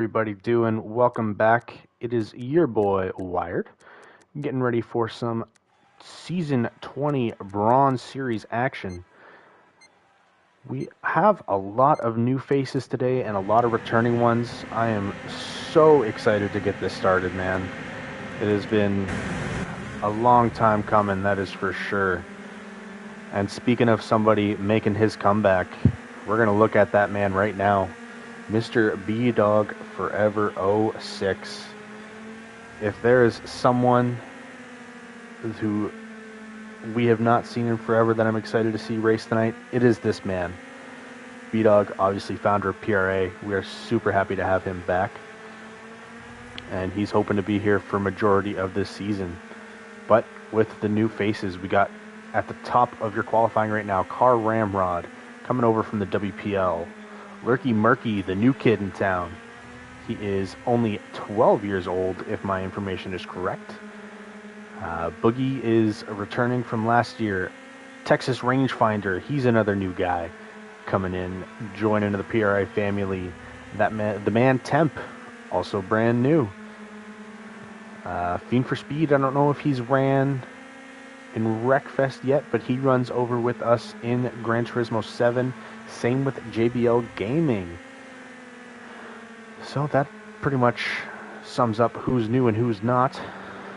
Everybody doing? Welcome back. It is your boy Wired, getting ready for some Season 20 Bronze Series action. We have a lot of new faces today and a lot of returning ones. I am so excited to get this started, man. It has been a long time coming, that is for sure. And speaking of somebody making his comeback, we're going to look at that man right now. Mr. B-Dog Forever 06. If there is someone who we have not seen in forever that I'm excited to see race tonight, it is this man. B-Dog, obviously founder of PRA. We are super happy to have him back. And he's hoping to be here for majority of this season. But with the new faces, we got at the top of your qualifying right now, Car Ramrod coming over from the WPL. Lurky Murky, the new kid in town. He is only 12 years old, if my information is correct. Boogie is returning from last year. Texas Rangefinder, he's another new guy coming in, joining the PRA family. The man Temp, also brand new. Fiend for Speed, I don't know if he's ran in Wreckfest yet, but he runs over with us in Gran Turismo 7. Same with JBL Gaming. So that pretty much sums up who's new and who's not.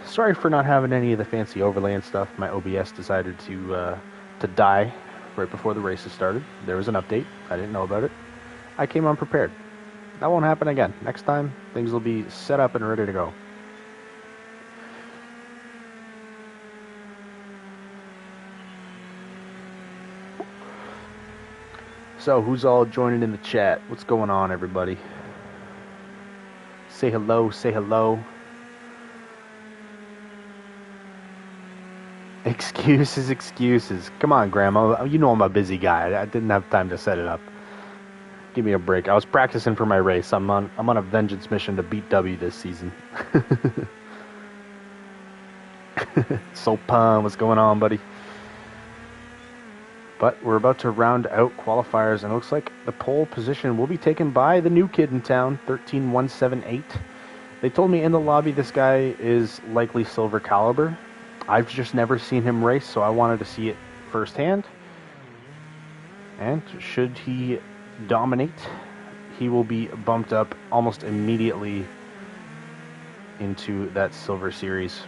Sorry for not having any of the fancy overlay and stuff. My OBS decided to die right before the races started. There was an update. I didn't know about it. I came unprepared. That won't happen again. Next time, things will be set up and ready to go. So, who's all joining in the chat? What's going on, everybody? Say hello, say hello. Excuses. Come on, Grandma. You know I'm a busy guy. I didn't have time to set it up. Give me a break. I was practicing for my race. I'm on a vengeance mission to beat W this season. So pumped. What's going on, buddy? But we're about to round out qualifiers, and it looks like the pole position will be taken by the new kid in town, 13178. They told me in the lobby this guy is likely silver caliber. I've just never seen him race, so I wanted to see it firsthand. And should he dominate, he will be bumped up almost immediately into that silver series.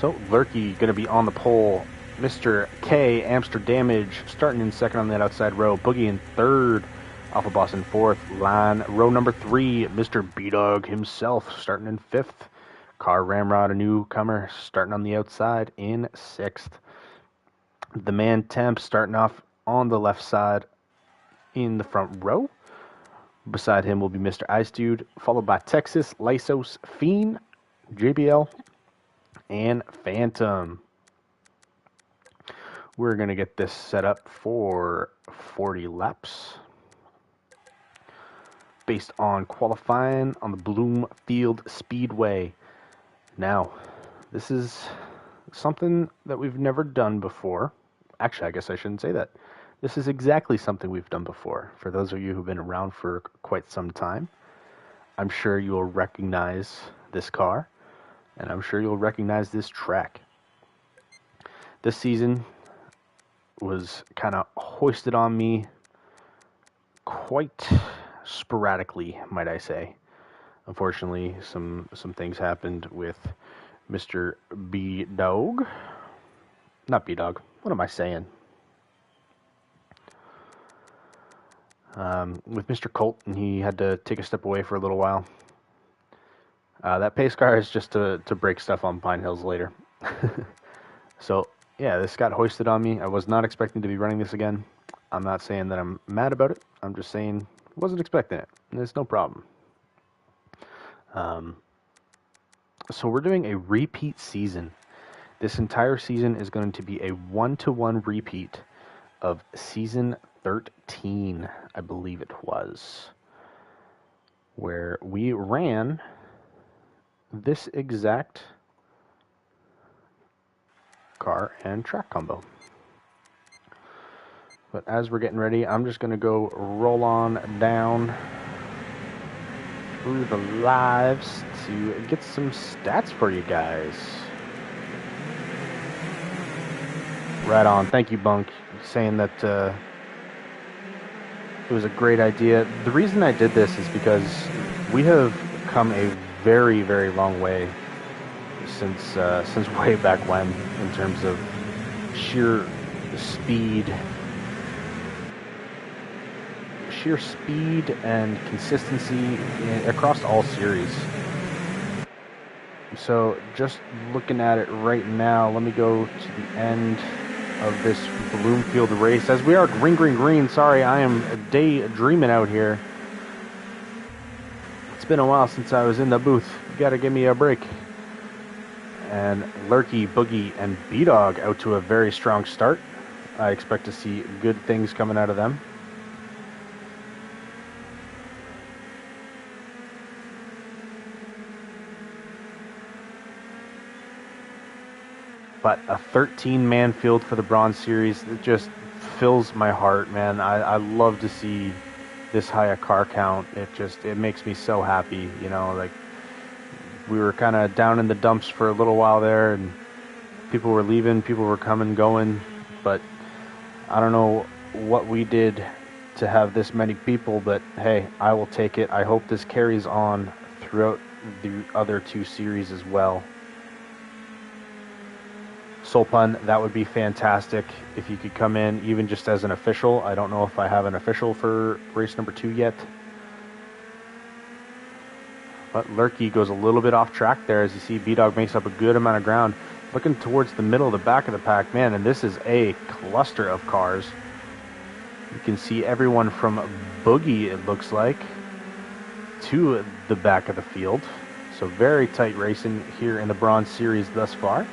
So, Lurky going to be on the pole. Mr. K, Amsterdamage, starting in second on that outside row. Boogie in third. Alpha Boss in fourth. Line, row number 3. Mr. B-Dog himself, starting in fifth. Car Ramrod, a newcomer, starting on the outside in sixth. The man Temp starting off on the left side in the front row. Beside him will be Mr. Ice Dude, followed by Texas, Lysos, Fiend, JBL, and Phantom. We're going to get this set up for 40 laps based on qualifying on the Bloomfield Speedway. Now, this is something that we've never done before. Actually, I guess I shouldn't say that. This is exactly something we've done before. For those of you who've been around for quite some time, I'm sure you'll recognize this car. And I'm sure you'll recognize this track. This season was kind of hoisted on me quite sporadically, might I say. Unfortunately, some things happened with Mr. B-Dog. Not B-Dog. What am I saying? With Mr. Colt, and he had to take a step away for a little while. That pace car is just to break stuff on Pine Hills later. So, yeah, this got hoisted on me. I was not expecting to be running this again. I'm not saying that I'm mad about it. I'm just saying I wasn't expecting it. And it's no problem. So we're doing a repeat season. This entire season is going to be a 1-to-1 repeat of Season 13, I believe it was. where we ran this exact car and track combo. But as we're getting ready, I'm just going to go roll on down through the lives to get some stats for you guys. Right on. Thank you, Bunk, saying that it was a great idea. The reason I did this is because we have come a very, very long way since way back when in terms of sheer speed and consistency across all series. So just looking at it right now, let me go to the end of this Bloomfield race as we are green. Sorry, I am daydreaming out here. It's been a while since I was in the booth. You gotta give me a break. And Lurky, Boogie, and B-Dog out to a very strong start. I expect to see good things coming out of them. But a 13-man field for the Bronze Series, it just fills my heart, man. I love to see this high a car count. It makes me so happy, you know, like we were kind of down in the dumps for a little while there, and people were leaving, people were coming, going, but I don't know what we did to have this many people, but hey, I will take it. I hope this carries on throughout the other two series as well. Soul Pun, that would be fantastic if you could come in even just as an official. I don't know if I have an official for race number 2 yet. But Lurky goes a little bit off track there. As you see, B-Dog makes up a good amount of ground. Looking towards the middle of the back of the pack, man, and this is a cluster of cars. You can see everyone from Boogie, it looks like, to the back of the field. So very tight racing here in the Bronze Series thus far.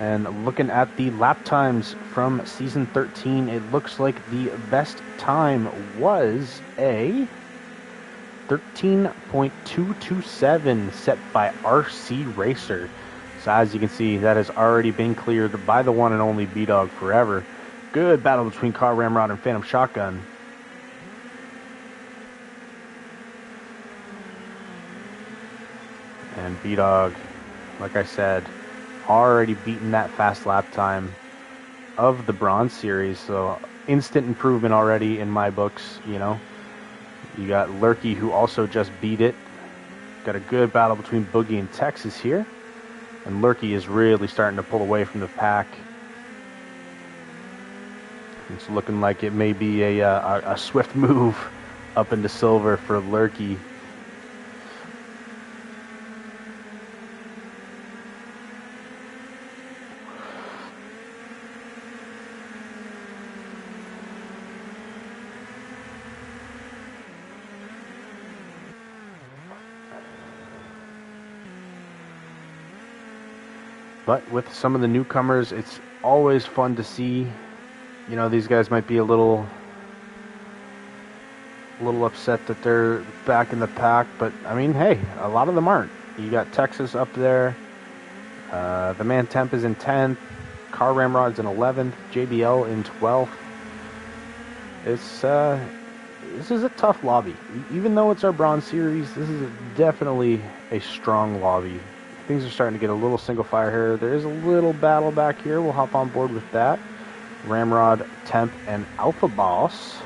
And looking at the lap times from Season 13, it looks like the best time was a 13.227 set by RC Racer. So as you can see, that has already been cleared by the one and only B-Dog Forever. Good battle between Car Ramrod and Phantom Shotgun. And B-Dog, like I said, already beaten that fast lap time of the Bronze Series, so instant improvement already in my books, you know. You got Lurky, who also just beat it. Got a good battle between Boogie and Texas here, and Lurky is really starting to pull away from the pack. It's looking like it may be a swift move up into silver for Lurky. But with some of the newcomers, it's always fun to see. You know, these guys might be a little upset that they're back in the pack, but I mean, hey, a lot of them aren't. You got Texas up there. The Man Temp is in 10th. Car Ramrod's in 11th. JBL in 12th. This is a tough lobby. Even though it's our Bronze Series, this is definitely a strong lobby. Things are starting to get a little single fire here. There is a little battle back here. We'll hop on board with that. Ramrod, Temp, and Alpha Boss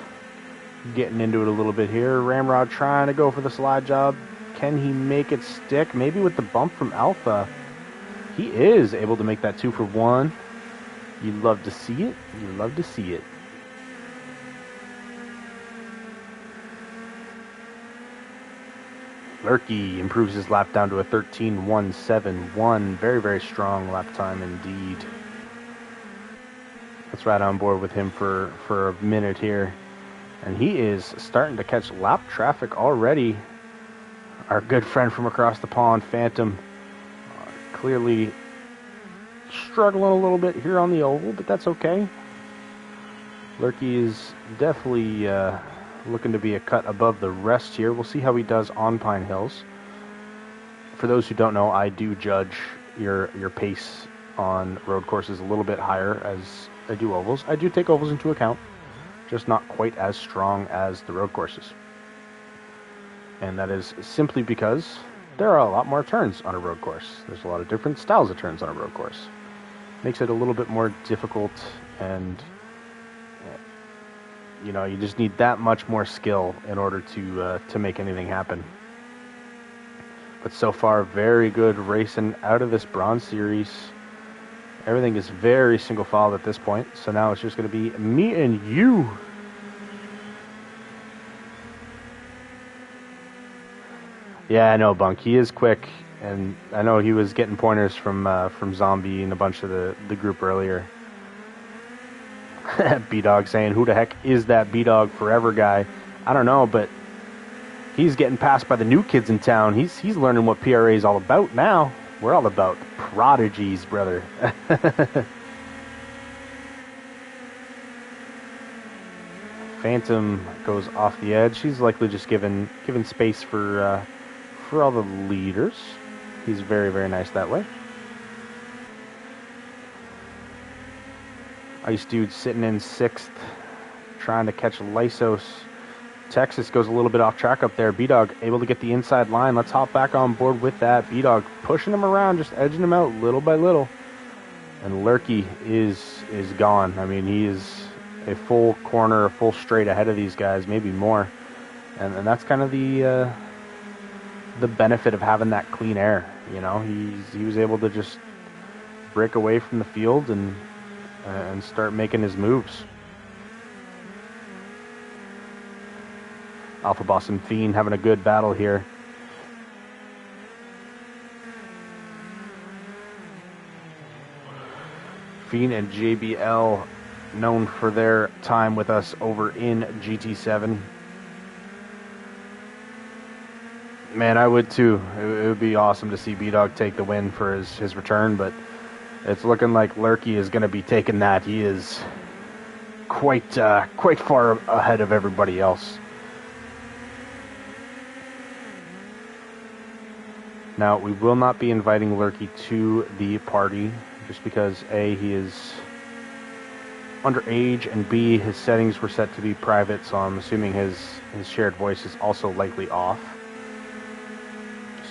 getting into it a little bit here. Ramrod trying to go for the slide job. Can he make it stick? Maybe with the bump from Alpha. He is able to make that 2 for 1. You love to see it. You love to see it. Lurky improves his lap down to a 13.171. Very, very strong lap time indeed. Let's ride on board with him for a minute here. And he is starting to catch lap traffic already. Our good friend from across the pond, Phantom, clearly struggling a little bit here on the oval, but that's okay. Lurky is definitely looking to be a cut above the rest here. We'll see how he does on Pine Hills. For those who don't know, I do judge your pace on road courses a little bit higher as I do ovals. I do take ovals into account, just not quite as strong as the road courses. And that is simply because there are a lot more turns on a road course. There's a lot of different styles of turns on a road course. Makes it a little bit more difficult, and you know, you just need that much more skill in order to make anything happen. But so far, very good racing out of this Bronze Series. Everything is very single file at this point, so now it's just going to be me and you. Yeah, I know, Bunk. He is quick, and I know he was getting pointers from Zombie and a bunch of the group earlier. B-Dog saying, who the heck is that B-Dog Forever guy? I don't know, but he's getting passed by the new kids in town. He's learning what PRA is all about now. We're all about prodigies, brother. Phantom goes off the edge. He's likely just given space for all the leaders. He's very, very nice that way. Ice Dude sitting in 6th, trying to catch Lysos. Texas goes a little bit off track up there. B-Dog able to get the inside line. Let's hop back on board with that. B-Dog pushing him around, just edging him out little by little. And Lurky is gone. I mean, he is a full corner, a full straight ahead of these guys, maybe more. And that's kind of the benefit of having that clean air. You know, he was able to just break away from the field and start making his moves. Alpha Boss and Fiend having a good battle here. Fiend and JBL known for their time with us over in GT7. Man, I would too. It would be awesome to see B-Dog take the win for his return, but it's looking like Lurky is going to be taking that. He is quite far ahead of everybody else. Now, we will not be inviting Lurky to the party, just because A, he is underage, and B, his settings were set to be private, so I'm assuming his shared voice is also likely off.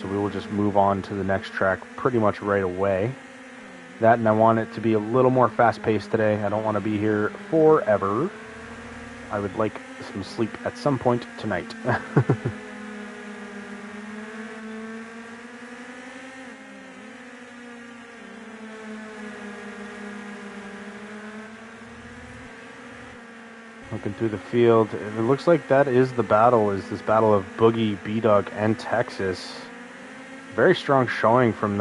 So we will just move on to the next track pretty much right away. That, and I want it to be a little more fast-paced today. I don't want to be here forever. I would like some sleep at some point tonight. Looking through the field, it looks like that is the battle, is this battle of Boogie, B-Dog, and Texas. Very strong showing from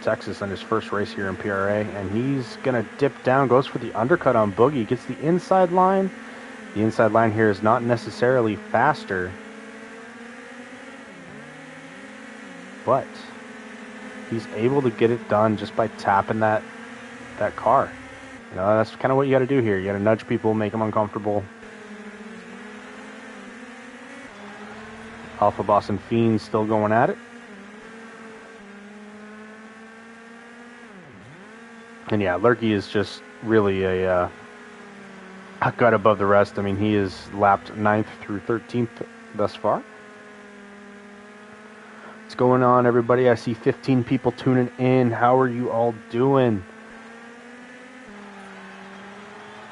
Texas on his first race here in PRA, and he's going to dip down, goes for the undercut on Boogie, gets the inside line. The inside line here is not necessarily faster, but he's able to get it done just by tapping that car. You know, that's kind of what you got to do here. You got to nudge people, make them uncomfortable. Alpha Boss and Fiend still going at it. And yeah, Lurky is just really a cut above the rest. I mean, he is lapped 9th through 13th thus far. What's going on, everybody? I see 15 people tuning in. How are you all doing?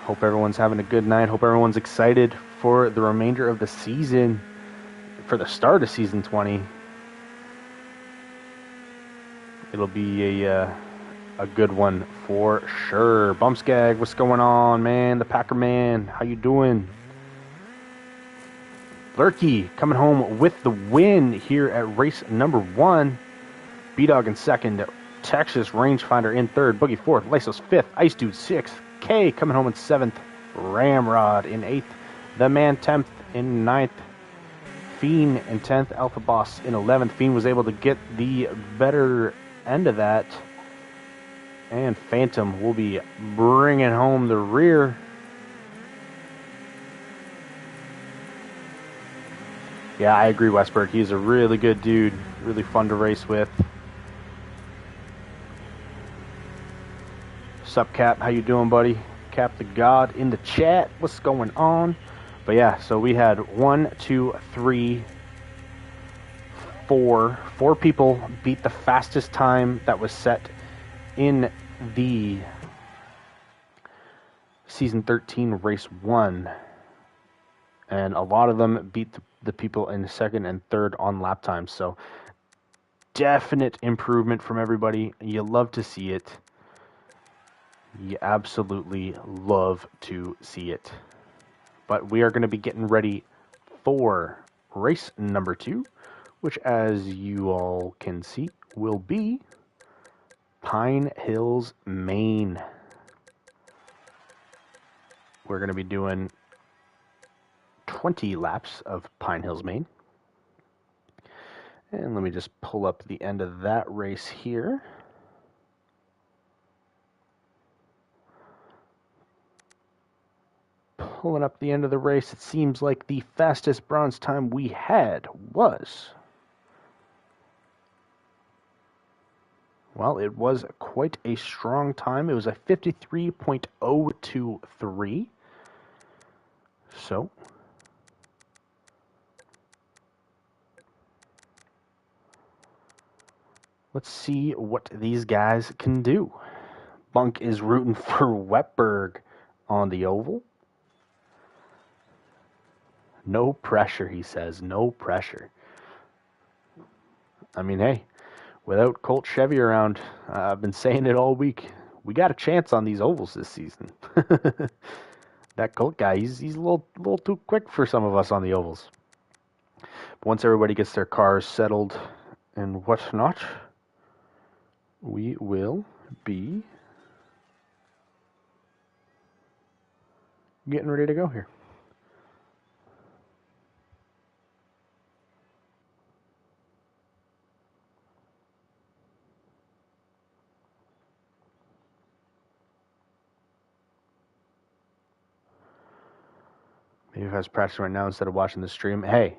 Hope everyone's having a good night. Hope everyone's excited for the remainder of the season, for the start of Season 20. It'll be a good one for sure. Bumpskag, what's going on, man? The Packer man, how you doing? Lurky coming home with the win here at race number 1. B-Dog in 2nd. Texas Rangefinder in 3rd. Boogie 4th. Lysos 5th. Ice Dude 6th. K coming home in 7th. Ramrod in 8th. The Man 10th in 9th. Fiend in 10th. Alpha Boss in 11th. Fiend was able to get the better end of that. And Phantom will be bringing home the rear. Yeah, I agree, Westberg. He's a really good dude. Really fun to race with. Sup, Cap? How you doing, buddy? Cap the God in the chat. What's going on? But yeah, so we had 1, 2, 3, 4. 4 people beat the fastest time that was set in the Season 13 Race 1. And a lot of them beat the people in second and third on lap times. So definite improvement from everybody. You love to see it. You absolutely love to see it. But we are going to be getting ready for race number 2, which, as you all can see, will be Pine Hills, Maine. We're going to be doing 20 laps of Pine Hills, Maine. And let me just pull up the end of that race here. Pulling up the end of the race, it seems like the fastest bronze time we had was... Well, it was quite a strong time. It was a 53.023. So, let's see what these guys can do. Bunk is rooting for Wetberg on the oval. No pressure, he says. No pressure. I mean, hey, without Colt Chevy around, I've been saying it all week. We got a chance on these ovals this season. That Colt guy, he's a little too quick for some of us on the ovals. But once everybody gets their cars settled and whatnot, we will be getting ready to go here. Maybe if I was practicing right now instead of watching the stream, hey,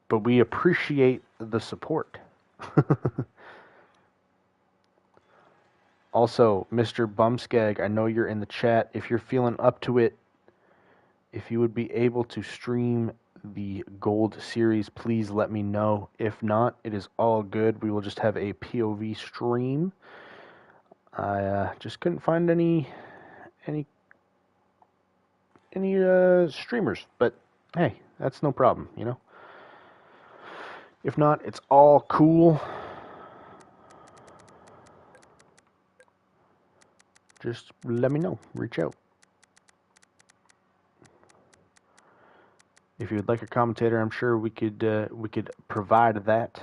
but we appreciate the support. Also, Mr. Bumskag, I know you're in the chat. If you're feeling up to it, if you would be able to stream the Gold Series, please let me know. If not, it is all good. We will just have a POV stream. I just couldn't find any streamers, but hey, that's no problem, you know. If not, it's all cool. Just let me know. Reach out. If you'd like a commentator, I'm sure we could provide that.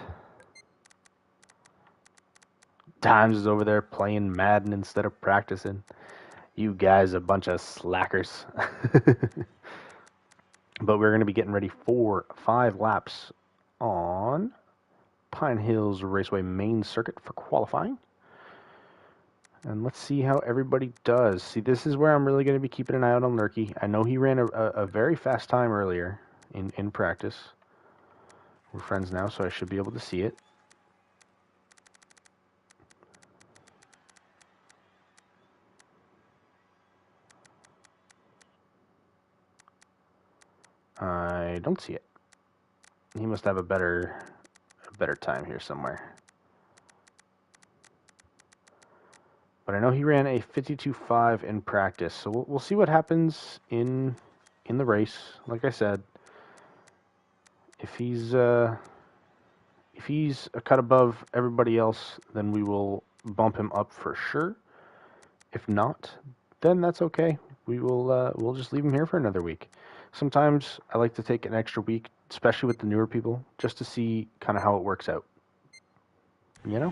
Times is over there playing Madden instead of practicing. You guys, a bunch of slackers. But we're going to be getting ready for 5 laps on Pine Hills Raceway main circuit for qualifying. And let's see how everybody does. See, this is where I'm really going to be keeping an eye out on Lurky. I know he ran a very fast time earlier in practice. We're friends now, so I should be able to see it. I don't see it. He must have a better time here somewhere. But I know he ran a 52.5 in practice, so we'll see what happens in the race. Like I said, if he's a cut above everybody else, then we will bump him up for sure. If not, then that's okay. We'll just leave him here for another week. Sometimes I like to take an extra week, especially with the newer people, just to see kind of how it works out. You know?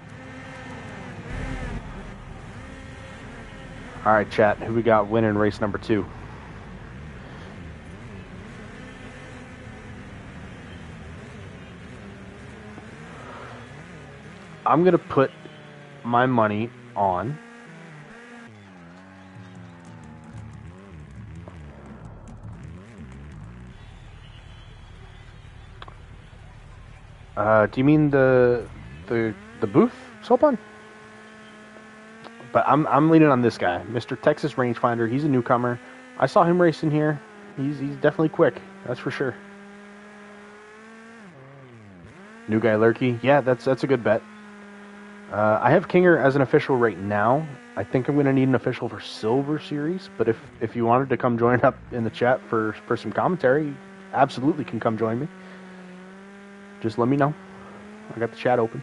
All right, chat. Who we got winning race number 2? I'm going to put my money on Do you mean the booth, Sopan? But I'm leaning on this guy, Mr. Texas Rangefinder. He's a newcomer. I saw him racing here. He's definitely quick. That's for sure. New guy Lurky. Yeah, that's a good bet. I have Kinger as an official right now. I think I'm going to need an official for Silver Series. But if you wanted to come join up in the chat for some commentary, absolutely can come join me. Just let me know. I got the chat open.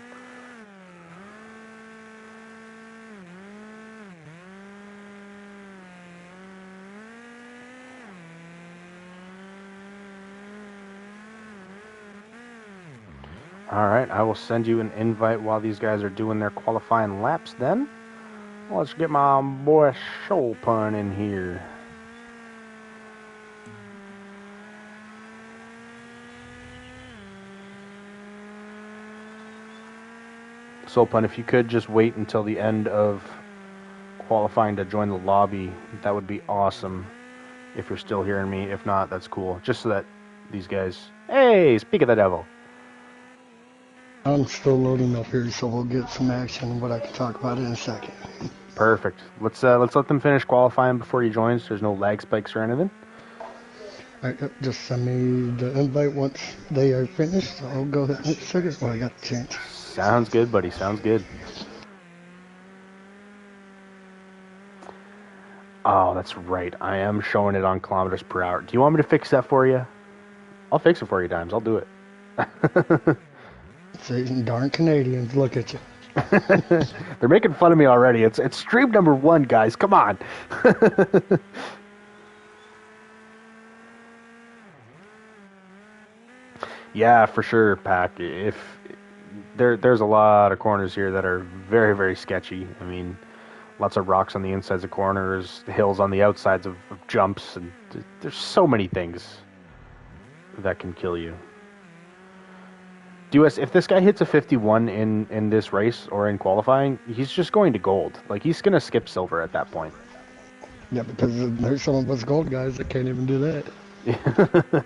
Alright, I will send you an invite while these guys are doing their qualifying laps then. Let's get my boy Sopan in here. Sopan, if you could just wait until the end of qualifying to join the lobby, that would be awesome. If you're still hearing me. If not, that's cool. Just so that these guys... Hey, speak of the devil. I'm still loading up here, so we'll get some action, but I can talk about it in a second. Perfect. Let's let them finish qualifying before he joins. There's no lag spikes or anything. All right, just send me the invite once they are finished. I'll go ahead and hit it. Well, I got the chance. Sounds good, buddy. Sounds good. Oh, that's right. I am showing it on kilometers per hour. Do you want me to fix that for you? I'll fix it for you, Dimes. I'll do it. See, darn Canadians, look at you. They're making fun of me already. It's stream number 1, guys. Come on. Yeah, for sure, Pac. If there's a lot of corners here that are very, very sketchy. I mean, lots of rocks on the insides of corners, hills on the outsides of jumps, and there's so many things that can kill you. If this guy hits a 51 in this race or in qualifying, he's just going to gold. Like, he's going to skip silver at that point. Yeah, because there's some of us gold guys that can't even do that.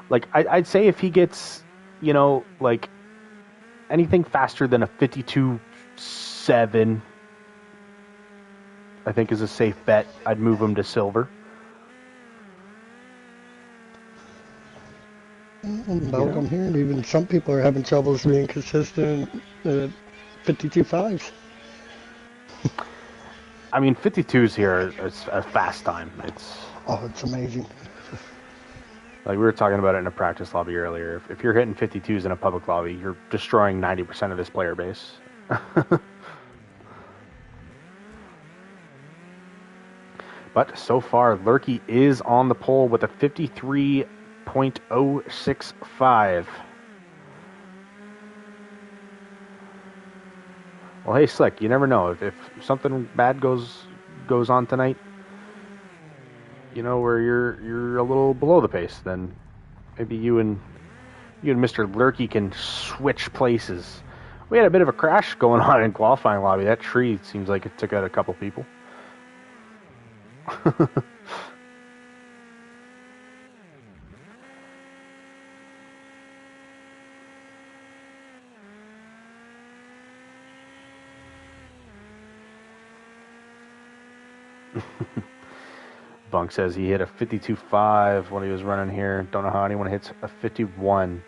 Like, I'd say if he gets, like, anything faster than a 52.7, I think is a safe bet. I'd move him to silver. About I'm hearing, even some people are having troubles being consistent at 52.5s. I mean, 52s here is a fast time. It's amazing. Like we were talking about it in a practice lobby earlier. If you're hitting 52s in a public lobby, you're destroying 90% of this player base. But so far, Lurky is on the pole with a 53.065. Well, hey, Slick, you never know. If something bad goes on tonight, where you're a little below the pace, then maybe you and Mr. Lurky can switch places. We had a bit of a crash going on in qualifying lobby. That tree seems like it took out a couple people. Bunk says he hit a 52.5 when he was running here. Don't know how anyone hits a 51.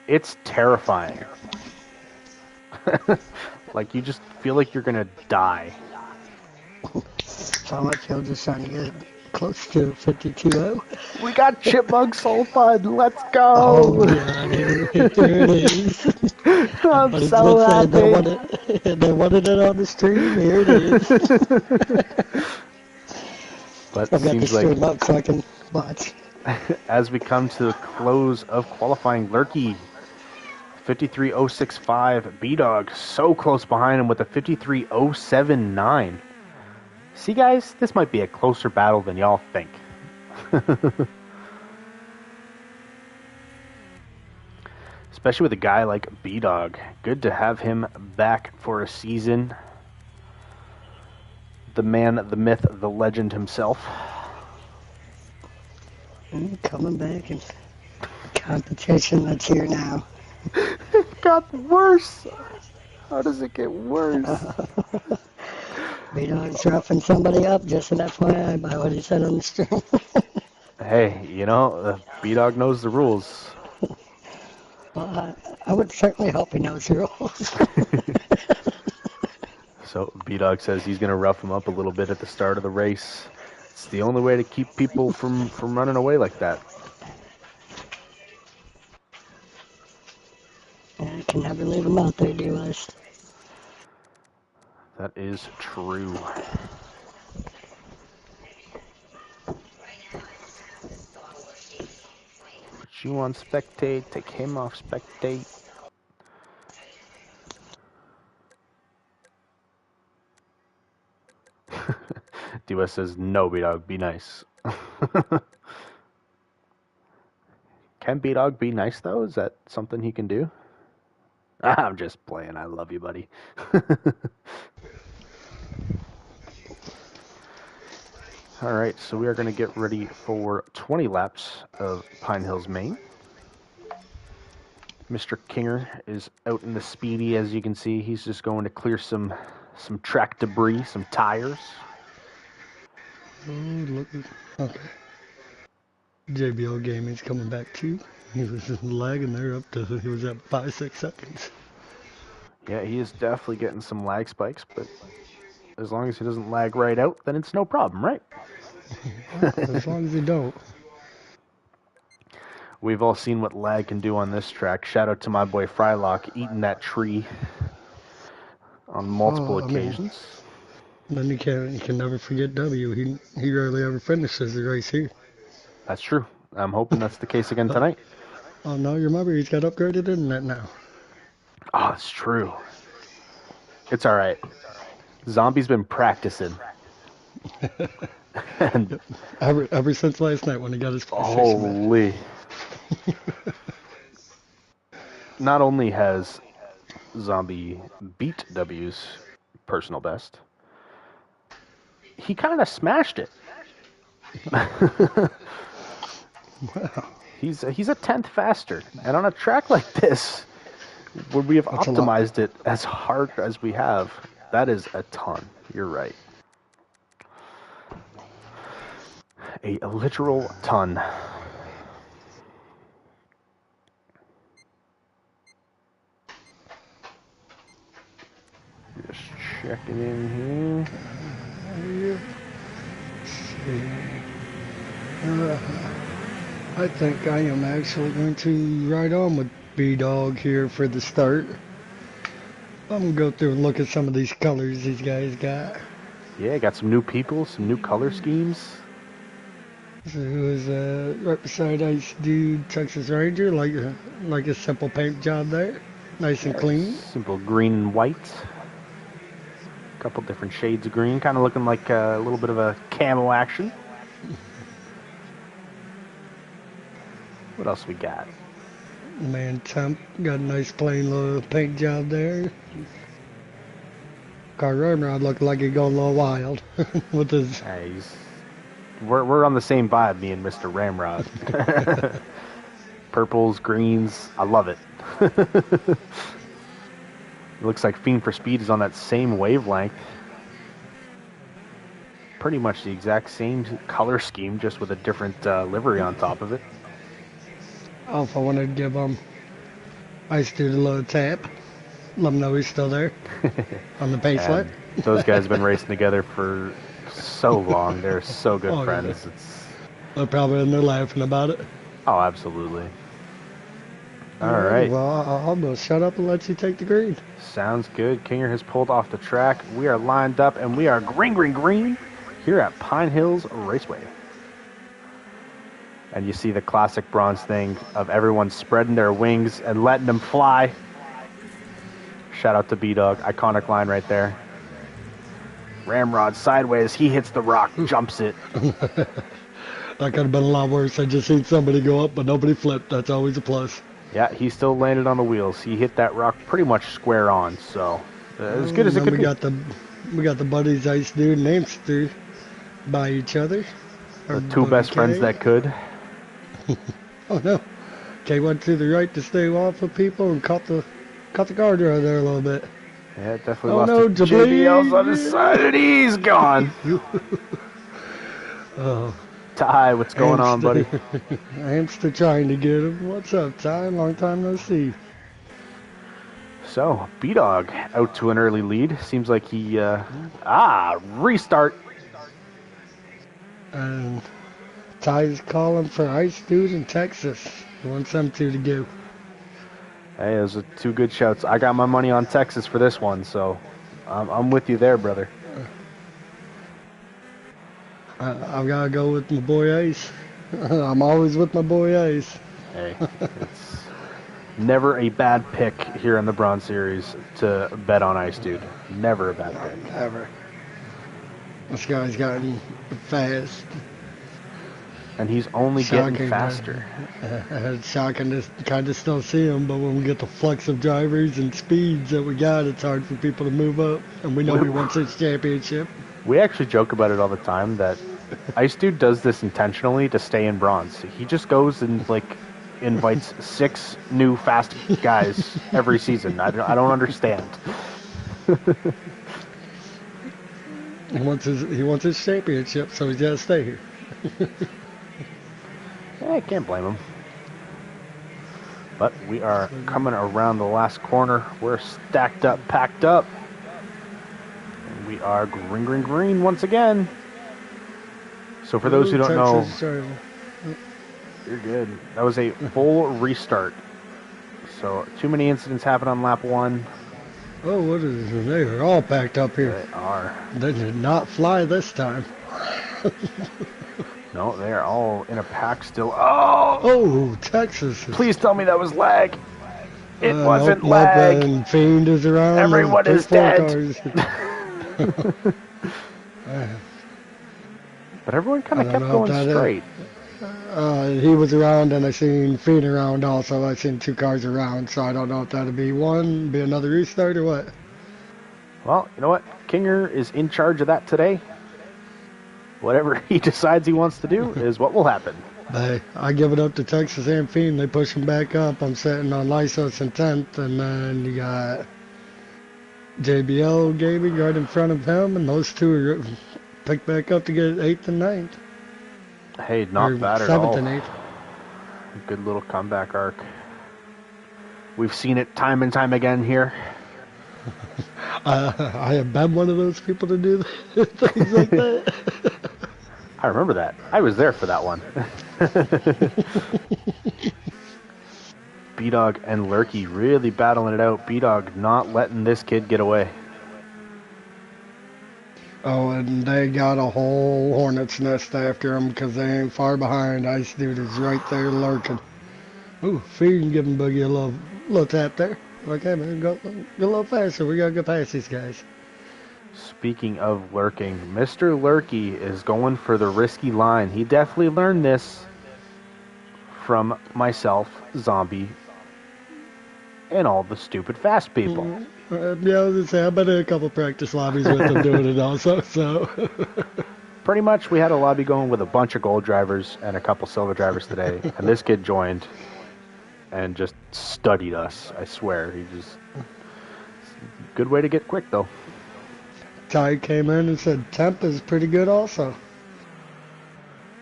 It's terrifying. Like, you just feel like you're gonna die. Sound like you're just trying to get close to 52.0. We got chipmunk sulfide. Let's go. Oh, yeah, there it is. I'm so happy. They wanted it on the stream. Here it is. But I've got the seems like stream up so I can watch. as we come to the close of qualifying, Lurky 53.065. B-Dog so close behind him with a 53.079. See, guys, this might be a closer battle than y'all think. Especially with a guy like B-Dog. Good to have him back for a season. The man, the myth, the legend himself. Coming back and competition that's here now. It got worse. How does it get worse? B-Dog's roughing somebody up, just an FYI by what he said on the stream. Hey, B-Dog knows the rules. Well, I would certainly hope he knows the rules. So B-Dog says he's going to rough him up a little bit at the start of the race. It's the only way to keep people from running away like that. You can never leave him out there, D-List. That is true. Put you on spectate, take him off spectate. D-West says, no, B-Dog, be nice. Can B-Dog be nice, though? Is that something he can do? I'm just playing. I love you, buddy. All right, so we are going to get ready for 20 laps of Pine Hills, Maine. Mr. Kinger is out in the speedy, as you can see. He's just going to clear some track debris, some tires. Oh, look. Okay. JBL Gaming's coming back too. He was lagging there up to, he was at 5-6 seconds. Yeah, he is definitely getting some lag spikes, but as long as he doesn't lag right out, then it's no problem, right? As long as he don't. We've all seen what lag can do on this track. Shout out to my boy Frylock eating that tree on multiple occasions. Then you can never forget W. He rarely ever finishes the race here. That's true. I'm hoping that's the case again tonight. Oh no, you remember he's got upgraded internet now. Oh, it's true. It's all right. Zombie's been practicing. And ever since last night when he got his holy. Not only has Zombie beat W's personal best, he kind of smashed it. Wow. He's a tenth faster, and on a track like this, where we have optimized it as hard as we have, that is a ton. You're right. A literal ton. Just checking in here. I think I am actually going to ride on with B-Dog here for the start. I'm going to go through and look at some of these colors these guys got. Yeah, got some new people, some new color schemes. So it was right beside Ice Dude Texas Ranger, like a simple paint job there. Nice and clean. Simple green and white. A couple different shades of green, kind of looking like a little bit of a camo action. What else we got? Man, Temp got a nice plain little paint job there. Car Ramrod looked like he going a little wild with his. Hey, we're on the same vibe, me and Mr. Ramrod. Purples, greens, I love it. It looks like Fiend for Speed is on that same wavelength. Pretty much the exact same color scheme, just with a different livery on top of it. Oh, if I wanted to give Ice Dude a little tap, let him know he's still there on the pace light. Those guys have been racing together for so long. They're so good friends. Yeah. They're probably in there laughing about it. Oh, absolutely. All right. Well, I'll go shut up and let you take the green. Sounds good. Kinger has pulled off the track. We are lined up, and we are green here at Pine Hills Raceway. And you see the classic bronze thing of everyone spreading their wings and letting them fly. Shout out to B-Dog. Iconic line right there. Ramrod sideways. He hits the rock, jumps it. That could have been a lot worse. I just seen somebody go up, but nobody flipped. That's always a plus. Yeah, he still landed on the wheels. He hit that rock pretty much square on, so as good as it could be. We got the buddies Ice Dude and Amster by each other. The two best friends that could. Oh no, K went to the right to stay off of people and caught the guardrail there a little bit. Yeah, it definitely Oh lost no, it. JBL's on his Jableen! side and he's gone. Oh, Ty, what's going on, buddy? Hamster trying to get him. What's up, Ty? Long time no see. So, B-Dog out to an early lead. Seems like he, restart. And Ty's calling for Ice Dude in Texas. He wants them two to go. Hey, those are two good shouts. I got my money on Texas for this one, so I'm with you there, brother. I've got to go with my boy Ice. I'm always with my boy Ice. Hey, it's never a bad pick here in the Bronze Series to bet on Ice Dude. Never a bad pick. Ever. This guy's gotten fast. And he's only getting faster. It's shocking to kind of still see him, but when we get the flex of drivers and speeds that we got, it's hard for people to move up. And we know he wants his championship. We actually joke about it all the time that Ice Dude does this intentionally to stay in bronze. He just goes and invites 6 new fast guys every season. I don't understand. He wants his championship, so he's got to stay here. I can't blame him. But we are coming around the last corner. We're stacked up, packed up. And we are green once again. So for those who don't know, you're good. That was a full restart. So too many incidents happened on lap 1. Oh, what is it? They are all packed up here. They are. They did not fly this time. No, they are all in a pack still. Oh! Oh, Texas. Please tell me that was lag. It wasn't lag. And Fiend is around. Everyone is dead. But everyone kind of kept going straight. He was around, and I seen Fiend around also. I seen 2 cars around, so I don't know if that'll be another restart or what. Well, you know what? Kinger is in charge of that today. Whatever he decides he wants to do is what will happen. Hey, I give it up to Texas and Fiend. They push him back up. I'm sitting on Lysos in 10th, and then you got JBL Gaming right in front of him, and those two are picked back up to get 8th and 9th. Hey, not bad at all. 7th and 8th. Good little comeback arc. We've seen it time and time again here. I have been one of those people to do things like that. I remember that. I was there for that one. B-Dog and Lurky really battling it out. B-Dog not letting this kid get away. Oh, and they got a whole hornet's nest after him because they ain't far behind. Ice Dude is right there lurking. Ooh, Fiend giving Boogie a little tap there. Like, hey man, go a little faster. We gotta go past these guys. Speaking of lurking, Mr. Lurky is going for the risky line. He definitely learned this from myself, Zombie, and all the stupid fast people. Yeah, I was gonna say, I've been in a couple practice lobbies with them doing it also, so. Pretty much, we had a lobby going with a bunch of gold drivers and a couple silver drivers today, and this kid joined and just studied us. I swear, good way to get quick though. Ty came in and said temp is pretty good also.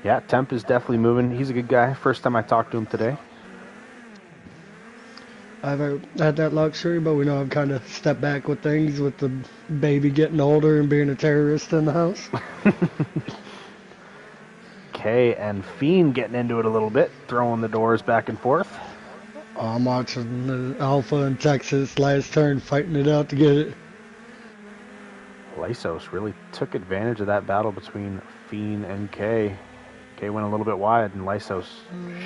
Yeah, temp is definitely moving. He's a good guy. First time I talked to him today. I haven't had that luxury, but we know I've kind of stepped back with things with the baby getting older and being a terrorist in the house. Kay and Fiend getting into it a little bit, throwing the doors back and forth. I'm watching the Alpha in Texas last turn fighting it out to get it. Lysos really took advantage of that battle between Fiend and Kay. Kay went a little bit wide and Lysos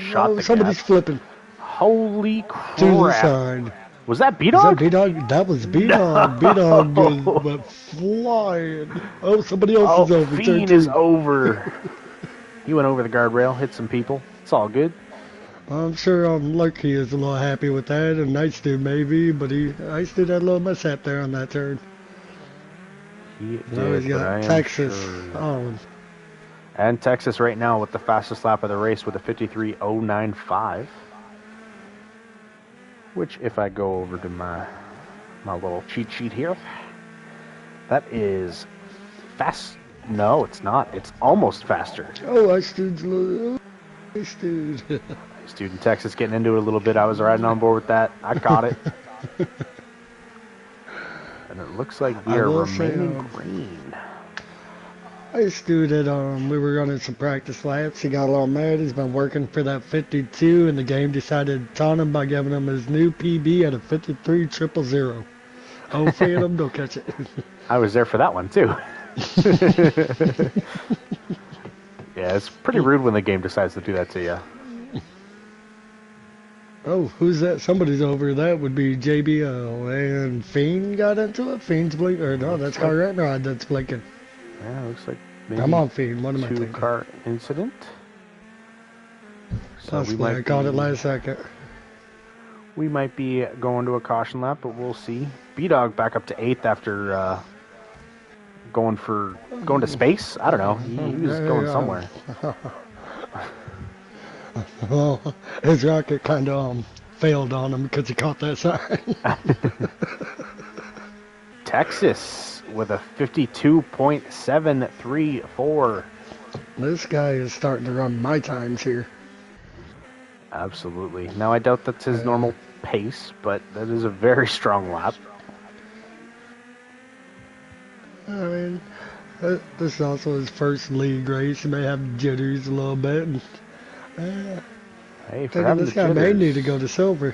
shot the somebody's gap. Flipping. Holy crap. To the side. Was that B-Dog? That was B-Dog. B-Dog went flying. Oh, somebody else is over. Fiend is over. He went over the guardrail, hit some people. It's all good. I'm sure Lurky is a little happy with that, and Ice Dude maybe, but Ice Dude had a little mishap there on that turn. He did, now he's got Texas. Sure. Oh. And Texas right now with the fastest lap of the race with a 53.095. Which, if I go over to my little cheat sheet here, that is fast. No, it's not. It's almost faster. Oh, I stood. I stood. Student Texas getting into it a little bit. I was riding on board with that. I caught it. And it looks like we I are will say, remaining green. I stood at, we were running some practice laps. He got a little mad. He's been working for that 52, and the game decided to taunt him by giving him his new PB at a 53,000. Oh, Phantom, don't catch it. I was there for that one, too. Yeah, it's pretty rude when the game decides to do that to you. Oh, who's that? Somebody's over. That would be JBL. And Fiend got into it. Fiend's blinking. Or no, that's Car Rod that's blinking. Yeah, looks like maybe I'm on Fiend. What am I thinking? two-car incident. So Possibly. I caught it last second. We might be going to a caution lap, but we'll see. B-Dog back up to 8th after going to space. I don't know. He was going somewhere. Well, his rocket kind of failed on him because he caught that sign. Texas with a 52.734. This guy is starting to run my times here. Absolutely. Now, I doubt that's his normal pace, but that is a very strong lap. I mean, this is also his first league race. He may have jitters a little bit. Hey, for having this the guy jitters, may need to go to silver.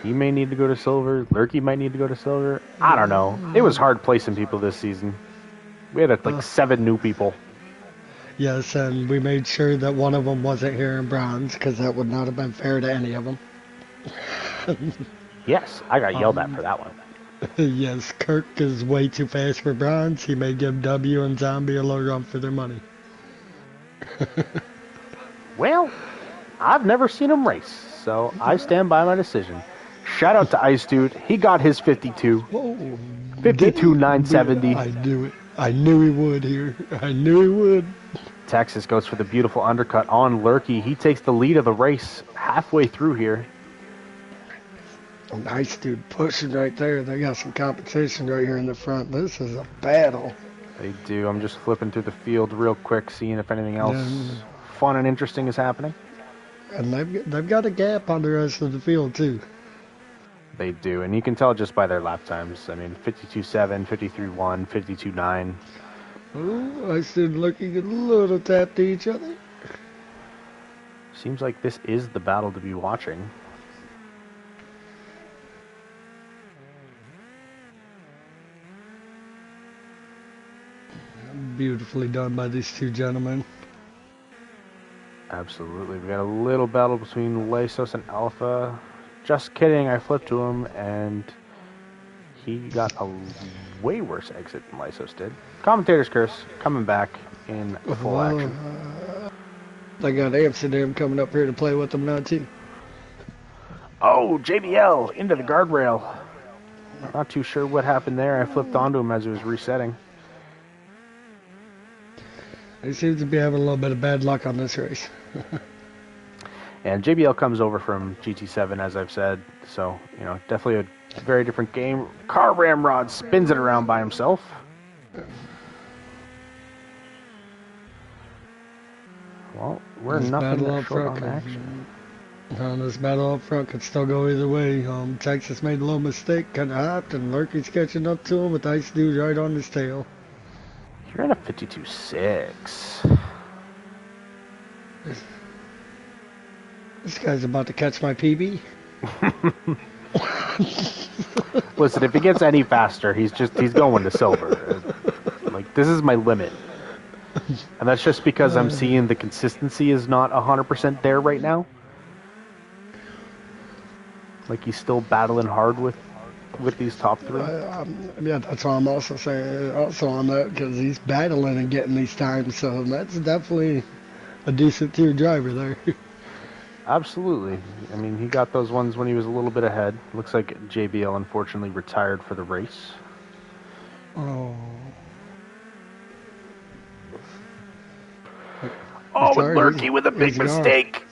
he may need to go to silver. Lurky might need to go to silver. I don't know. It was hard placing people this season. We had like 7 new people. Yes, and we made sure that one of them wasn't here in bronze because that would not have been fair to any of them. Yes, I got yelled at for that one. Yes, Kirk is way too fast for bronze. He may give W and Zombie a low run for their money. Well, I've never seen him race, so I stand by my decision. Shout out to Ice Dude. He got his 52. Whoa. 52,970. I knew it. I knew he would here. I knew he would. Texas goes for the beautiful undercut on Lurky. He takes the lead of the race halfway through here. Nice dude pushing right there. They got some competition right here in the front. This is a battle. They do. I'm just flipping through the field real quick, seeing if anything else fun and interesting is happening. And they've got a gap on the rest of the field, too. They do, and you can tell just by their lap times. I mean, 52.7, 53.1, 52.9. Oh, I stood looking a little tapped to each other. Seems like this is the battle to be watching. Beautifully done by these two gentlemen. Absolutely. We got a little battle between Lysos and Alpha. Just kidding, I flipped to him, and he got a way worse exit than Lysos did. Commentator's curse coming back in full action. They got Amsterdam coming up here to play with them now, too. Oh, JBL into the guardrail. Not too sure what happened there. I flipped onto him as he was resetting. He seems to be having a little bit of bad luck on this race. And JBL comes over from GT7, as I've said. So, you know, definitely a very different game. Car Ramrod spins it around by himself. Well, we're nothing but short on action. This battle up front could still go either way. Texas made a little mistake, kind of hopped, and Lurky's catching up to him with Ice Dude right on his tail. You're in a 52.6. This guy's about to catch my PB. Listen, if he gets any faster, he's going to silver. Like, this is my limit. And that's just because I'm seeing the consistency is not 100% there right now. Like, he's still battling hard with these top 3. Yeah, that's what I'm also saying. Also on that, because he's battling and getting these times, so that's definitely a decent tier driver there. Absolutely. I mean, he got those ones when he was a little bit ahead. Looks like JBL unfortunately retired for the race. Oh. Oh, and Lurky with a big mistake.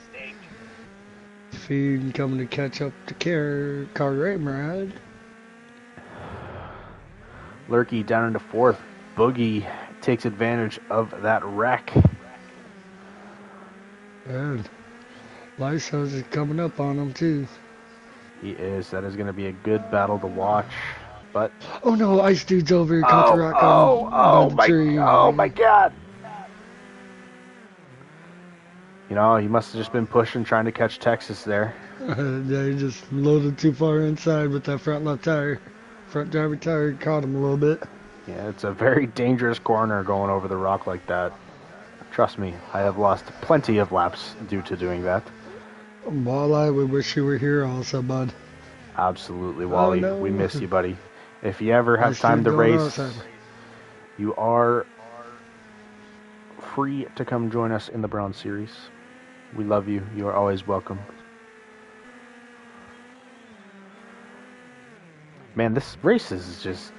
Feed coming to catch up to car Ramrod. Lurky down into fourth. Boogie takes advantage of that wreck. And Lysos is coming up on him too. He is. That is going to be a good battle to watch. But oh no, Ice Dude's over here, caught the rock by the tree. Oh my God! You know, he must have just been pushing, trying to catch Texas there. Yeah, he just loaded too far inside with that front left tire. Front driver tire caught him a little bit. Yeah, it's a very dangerous corner going over the rock like that. Trust me, I have lost plenty of laps due to doing that. Walleye, we wish you were here also, bud. Absolutely, Wally. Oh, no. We miss you, buddy. If you ever have time to race, you are free to come join us in the Bronze Series. We love you. You are always welcome. Man, this race is just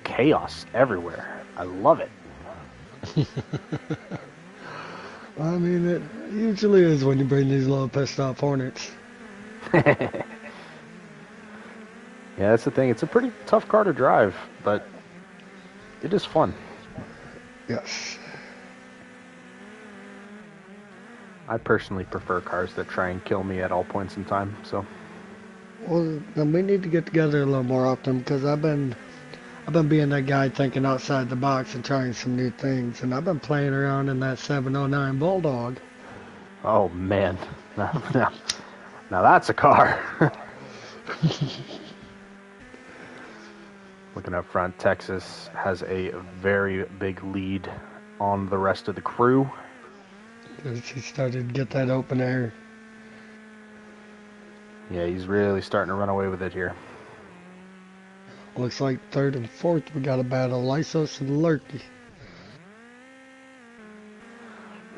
chaos everywhere. I love it. I mean, it usually is when you bring these little pissed off Hornets. Yeah, that's the thing. It's a pretty tough car to drive, but it is fun. Yes. I personally prefer cars that try and kill me at all points in time, so. Well, then we need to get together a little more often because I've been being that guy thinking outside the box and trying some new things, and I've been playing around in that 709 Bulldog. Oh man, now that's a car. Looking up front, Texas has a very big lead on the rest of the crew. He started to get that open air. Yeah, he's really starting to run away with it here. Looks like third and fourth we got a battle, Lysos and Lurky.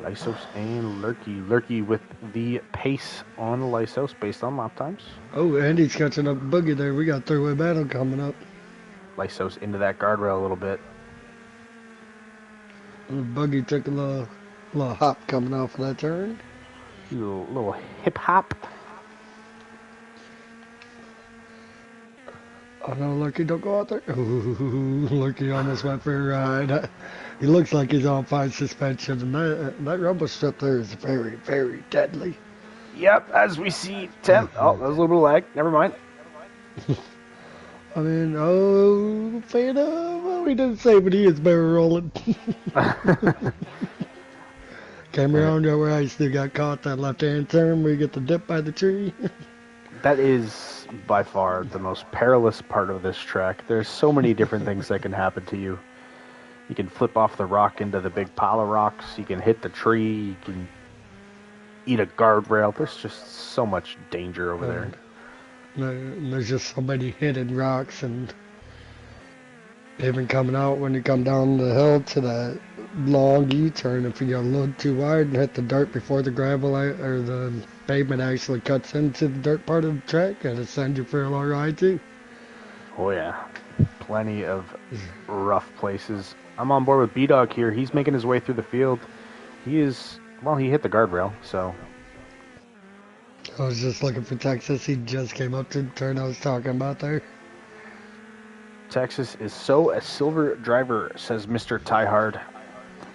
Lysos and Lurky. Lurky with the pace on Lysos based on lap times. Oh, and he's catching up Boogie there. We got three-way battle coming up. Lysos into that guardrail a little bit. Boogie took a little hop coming off of that turn. A little hip hop. Oh no, Lurky, don't go out there. Ooh, Lurky almost went for a ride. He looks like he's on fine suspension, and that rumble strip there is very, very deadly. Yep, as we see 10. Oh, that was a little bit of lag. Never mind. I mean, oh, Phantom. Well, he didn't say, but he is barrel rolling. Came around there where I still got caught that left-hand turn where you get the dip by the tree. That is by far the most perilous part of this track. There's so many different things that can happen to you. You can flip off the rock into the big pile of rocks. You can hit the tree. You can eat a guardrail. There's just so much danger over there. There's just so many hidden rocks, and even coming out when you come down the hill to that long U-turn, if you go a little too wide and hit the dirt before the gravel or the pavement actually cuts into the dirt part of the track, it'll send you for a long ride too. Oh yeah, plenty of rough places. I'm on board with B-Dog here. He's making his way through the field. He hit the guardrail, so. I was just looking for Texas. He just came up to the turn I was talking about there. Texas is so a silver driver, says Mr. Tyhard.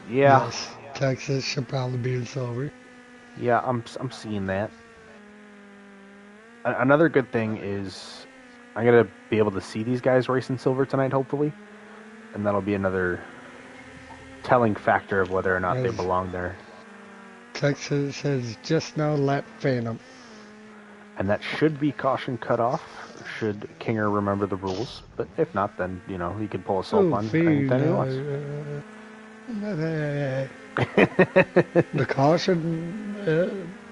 Yeah. Yes, Texas should probably be in silver. Yeah, I'm seeing that. Another good thing is I'm going to be able to see these guys race in silver tonight, hopefully. And that'll be another telling factor of whether or not they belong there. Texas has just now lapped Phantom. And that should be caution cut off, should Kinger remember the rules. But if not, then, he can pull a soap on anything he wants. The caution,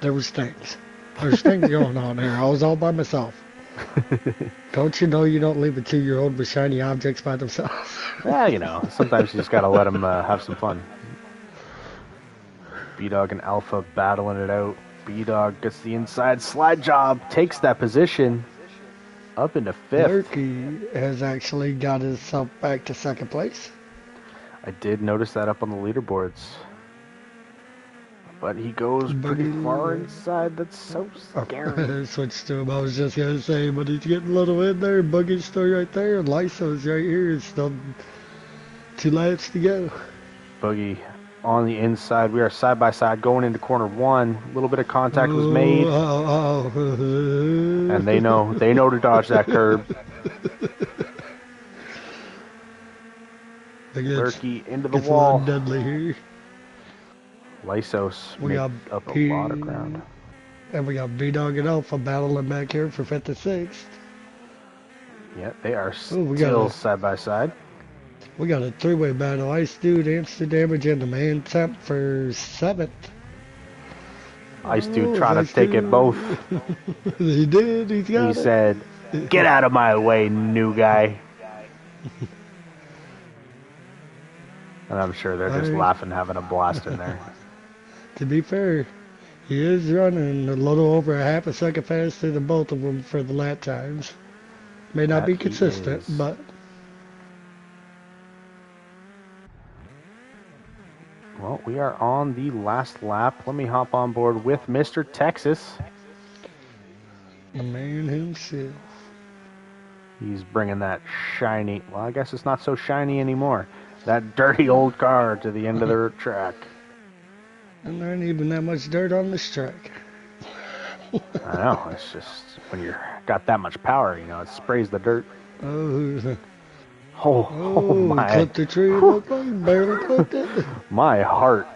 there was things. There's things going on here. I was all by myself. Don't you know you don't leave a 2-year-old with shiny objects by themselves? Yeah, sometimes you just gotta let them have some fun. B-Dog and Alpha battling it out. B-Dog gets the inside slide job, takes that position up into fifth. Lurky has actually got himself back to second place. I did notice that up on the leaderboards. But he goes pretty Boogie. far inside. That's so scary. Switch to him. I was just gonna say, but he's getting a little in there. Boogie's still right there, and Lyso's right here. It's still 2 laps to go. Boogie on the inside. We are side by side going into corner 1. A little bit of contact was made. And they know to dodge that curb. Lurky into the wall. Deadly here. Lysos We made got up a lot of ground. And we got B-Dog and Alpha battling back here for 56th. Yeah, they are still side by side. We got a 3-way battle. Ice Dude, Amster Damage, and the Man Temp for 7th. Ice Dude trying to take it both. He did. He said, "Get out of my way, new guy." And I'm sure they're just laughing, having a blast in there. To be fair, he is running a little over a half a second faster than both of them for the lap times. May not be consistent, but... Well, we are on the last lap. Let me hop on board with Mr. Texas. The man himself. He's bringing that shiny... Well, I guess it's not so shiny anymore. That dirty old car to the end of the track. And there ain't even that much dirt on this track. I know. It's just when you've got that much power, it sprays the dirt. Oh my. Clipped the tree, looked like barely clipped it. My heart.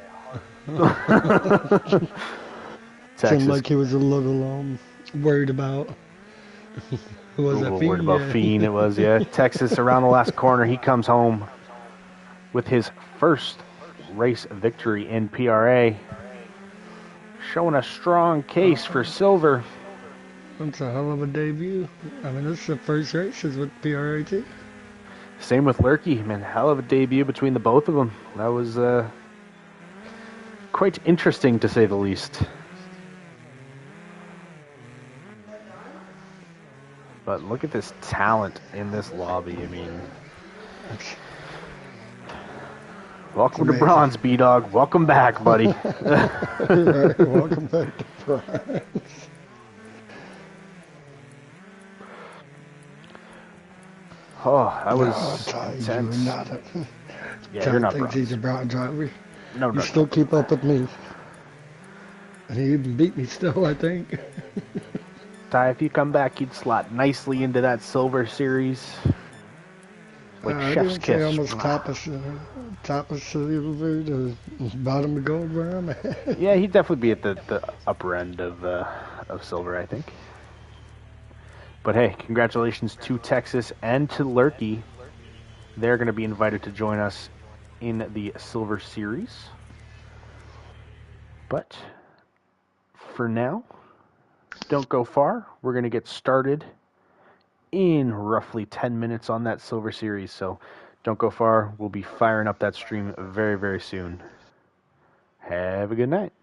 Seemed like he was a little worried about... Who was that? Worried about Fiend, it was, yeah. Texas around the last corner. He comes home with his first race victory in PRA. Showing a strong case for silver. That's a hell of a debut. I mean, this is the first races with PRA too. Same with Lurky. Man, hell of a debut between the both of them. That was quite interesting, to say the least. But look at this talent in this lobby. I mean, welcome to Bronze, B-Dog. Welcome back, buddy. Right, welcome back to Bronze. Oh, that was intense. You're not thinks he's a Bronze driver. No, you still keep up with me. And he even beat me still, I think. Ty, if you come back, you'd slot nicely into that silver series. Like chef's kiss. Almost top of silver to bottom of gold where I'm at. Yeah, he'd definitely be at the upper end of silver, I think. But hey, congratulations to Texas and to Lurky. They're going to be invited to join us in the silver series. But for now, don't go far. We're going to get started in roughly 10 minutes on that silver series. So don't go far. We'll be firing up that stream very, very soon. Have a good night.